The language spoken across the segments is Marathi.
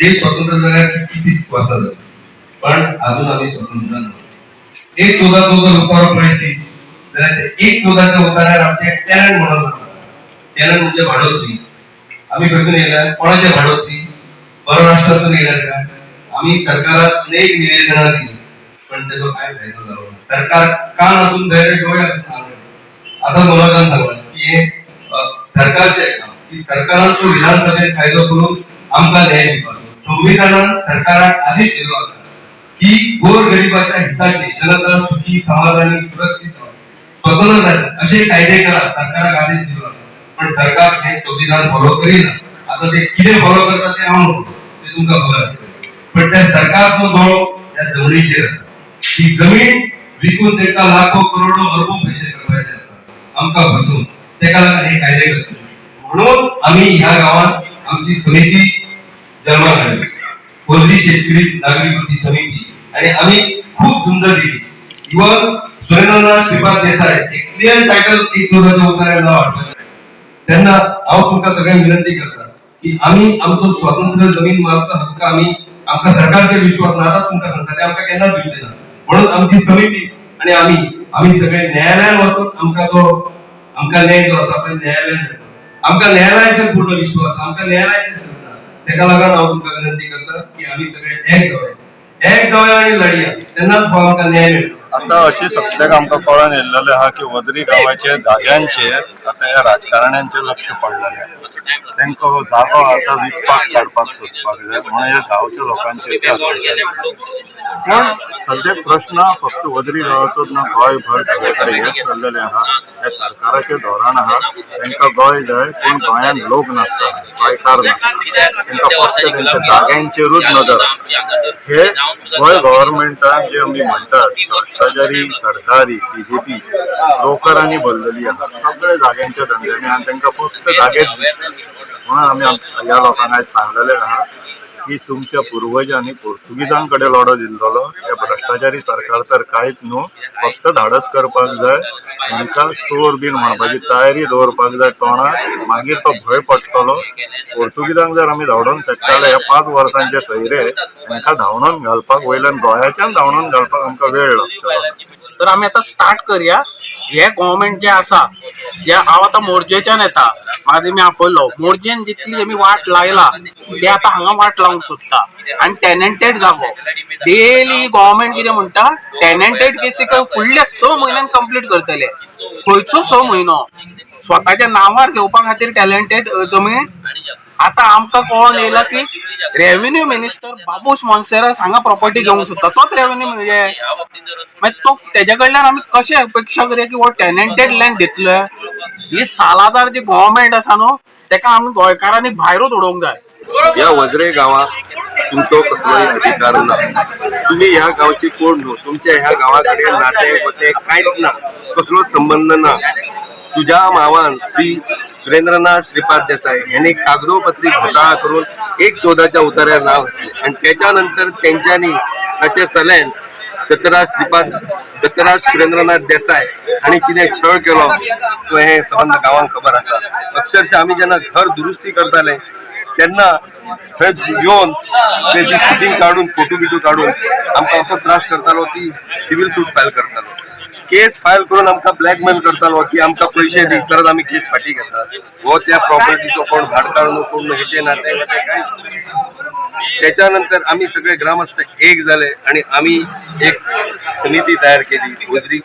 देश स्वतंत्र झाल्यावर किती वर्ष झाली, पण अजून आम्ही स्वतंत्र नाही. एक चौदा रुपयावर पडायची तर एक चौदाच्या उतार्यावर आमचे टॅलेंट म्हणून टॅलेंट म्हणजे भाडोत्री. आम्ही कसून येणार कोणाच्या भाडोत्री परराष्ट्रातून येणार का. आम्ही सरकारात अनेक निवेदना दिली पण त्याचा काय फायदा झाला. सरकार कान असून धैर्य डोळे असून आता मला सांगा की हे सरकारचे काम की सरकारांचं विधानसभेत कायदो करून आमका न्याय दिवपाचो. संविधानात सरकाराक आदेश दिलो असा की गोरगरिबाच्या हिताचे जनता सुखी समाधानी सुरक्षित स्वतंत्र असे कायदे करा. सरकाराक आदेश दिलो असा पण सरकार हे संविधान फॉलो करीना. आता ते किती फॉलो करतात ते आम्हाला ते तुमका खबर असेल. पण त्या सरकारचो दोळ त्या जमिनीचेर आसा. ही जमीन विकून त्यांना लाखो करोडो अरबो पैसे कमवायचे असतात आमका बसून त्याला हे कायदे करतो. म्हणून आम्ही ह्या गावात आमची समिती जन्माला आणली, कोल्ही शेतकरी नागरी कृती समिती. आणि आम्ही खूप झुंज दिली. इव्हन सुरेंद्रनाथ श्रीपाद देसाई एक क्लिअर टायटल एक चौदाच्या उतार्याला वाटलं. त्यांना तुमका सगळ्यांना विनंती करतात की आम्ही आमचं स्वातंत्र्य जमीन मालक हक्क आम्ही आमका सरकारचे विश्वास नातात तुमका सांगता ते आमका केन्नाच दिवचे ना. म्हणून आमची समिती आणि आम्ही सगळे न्यायालयात वचून आमका न्याय जो असा आपण न्यायालयात आमका न्यायालयाचे पूर्ण विश्वास आमका न्यायालयाचे श्रद्धा त्याका लागून हांव तुमका विनंती करता की आम्ही सगळे एक जाऊया आणि लढया तेन्नाच आमका न्याय मेळटलो. आता अशी सगळ्याक आमकां कळून येयल्लेलें आहा की वद्री गांवाचे जाग्यांचेर आता ह्या राजकारण्यांचे लक्ष पडलेलें. तांकां हो जागो आता विकपाक काडपाक सोदपाक जाय म्हणून ह्या गांवच्या लोकांचेर पण सद्याक प्रश्न फक्त वद्री गांवाचोच ना गोंयभर सगळे कडेन हेच चल्लेले आहा. हे सरकाराचे धोरण आहा तांकां गोंय जाय पण गोंयान लोक नासता गोंयकार नासता तांकां फक्त तांच्या जाग्यांचेरूच नदर आसा. हे गोंय गव्हर्मेंटान जे आमी म्हणटात भ्रष्टाचारी सरकारी बीजेपी ब्रोकरांनी भरलेली आहा सगळे जाग्यांच्या धंद्यांनी आनी तांकां फक्त जागेच दिसता. म्हणून आमी ह्या लोकांक आयज सांगलेले आहा की तुमच्या पुर्वजांनी पोर्तुगीजां कडेन लढो दिल्लो. हे भ्रष्टाचारी सरकार तर कांयच न्हू, फक्त धाडस करपाक जाय. तांकां चोर बीन म्हणपाची तयारी दवरपाक जाय तोंडार, मागीर तो भंय पडटलो. पोर्तुगीजांक जर आमी धांवडोवन शेकताले हे 5 वर्सांचे सैरे तांकां धांवडोवन घालपाक वयल्यान गोंयाच्यान धांवडोवन घालपाक आमकां वेळ लागतलो. तर आमी आतां स्टार्ट करया. हे गव्हर्मेंट जे आसा जे हांव आतां मोर्जेच्यान येता. मागीर मी आपयलो मोर्जेन जितली तेमी वाट लायला ते आतां हांगा वाट लावंक सोदता. आनी टॅनंटेड जागो डेली गव्हर्मेंट कितें म्हणटा टॅनंटेड केसी फुडल्या 6 म्हयन्यान कंप्लीट करतले. खंयचो 6 म्हयनो स्वताच्या नांवार घेवपा खातीर टॅलंटेड जमीन. आता आमकां कळोन येयला की रेव्हेन्यू मिनिस्टर बाबूश मोन्सेरास हांगा प्रॉपर्टी घेवंक सोदता. तोच रेव्हेन्यू म्हणजे मागीर तो तेजे कडल्यान आमी कशें अपेक्षा करया की हो टॅनंटेड लँड दितलो. ही सालाजार जी गव्हर्मेंट आसा न्हू तेका आमी गोंयकारांनी भायरूच उडोवंक जाय. या वज्रे गावात तुमचो कसलोय अधिकार ना. तुम्ही ह्या गावची कोण न्हू. तुमच्या ह्या गावाकडे नाते गोते कांयच ना, कसलो संबंध ना. तुझ्या मावान श्री सुरेंद्रनाथ श्रीपाद देसाई यांनी कागदोपत्री घोटाळा करून 1/14च्या उतार्यावर नाव घातले आणि त्याच्यानंतर त्यांच्यानी त्याच्या चल्यान दत्तराज सुरेंद्रनाथ देसाई आणि किती छळ केलो तो हे संबंध गावांक खबर असा. अक्षरशः आम्ही जेन्ना घर दुरुस्ती करताले तेन्ना थंय येवन ते शूटिंग काढून फोटो बिटो काढून आमकां असो त्रास करतालो की सिव्हिल सूट फायल करतालो, केस फायल करून आमकां ब्लॅकमेल करतालो की आमकां पैसे दी तरच आमी केस फाटी घेतात. हो त्या प्रॉपर्टीचो कोण भाडकार न्हू कोण हेचे नाते काय. त्याच्यानंतर आम्ही सगळे ग्रामस्थ एक झाले आणि आम्ही एक समिती तयार केली वज्री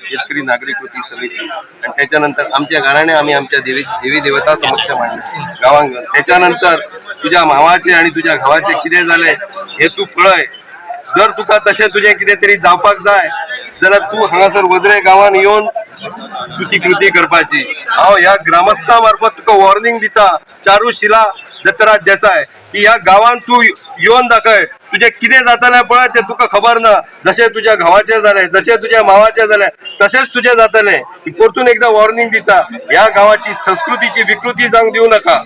शेतकरी नागरी कृती समिती. आणि त्याच्यानंतर आमच्या घराणे आम्ही आमच्या देवी देवता समक्ष मांडले गावांक. त्याच्यानंतर तुझ्या मावाचे आणि तुझ्या गावाचे कितें जाले हे तू पळय. जर तुका तशें तुझे कितें तरी जावपाक जाय जाल्यार तू हांगासर वज्रे गांवान येवन तू ती कृती करपाची. हांव ह्या ग्रामस्थां मार्फत तुका वॉर्निंग दिता चारुशिला दत्तराज देसाई की ह्या गावान तू येवन दाखय तुझे कितें जातलें पळय ते तुका खबर ना. जशें तुझ्या गावाचें जालें जशें तुझ्या मावाचें जालें तशेंच तुझें जातलें. परतून एकदा वॉर्निंग दिता ह्या गावाची संस्कृतीची विकृती जावंक दिवं नाका.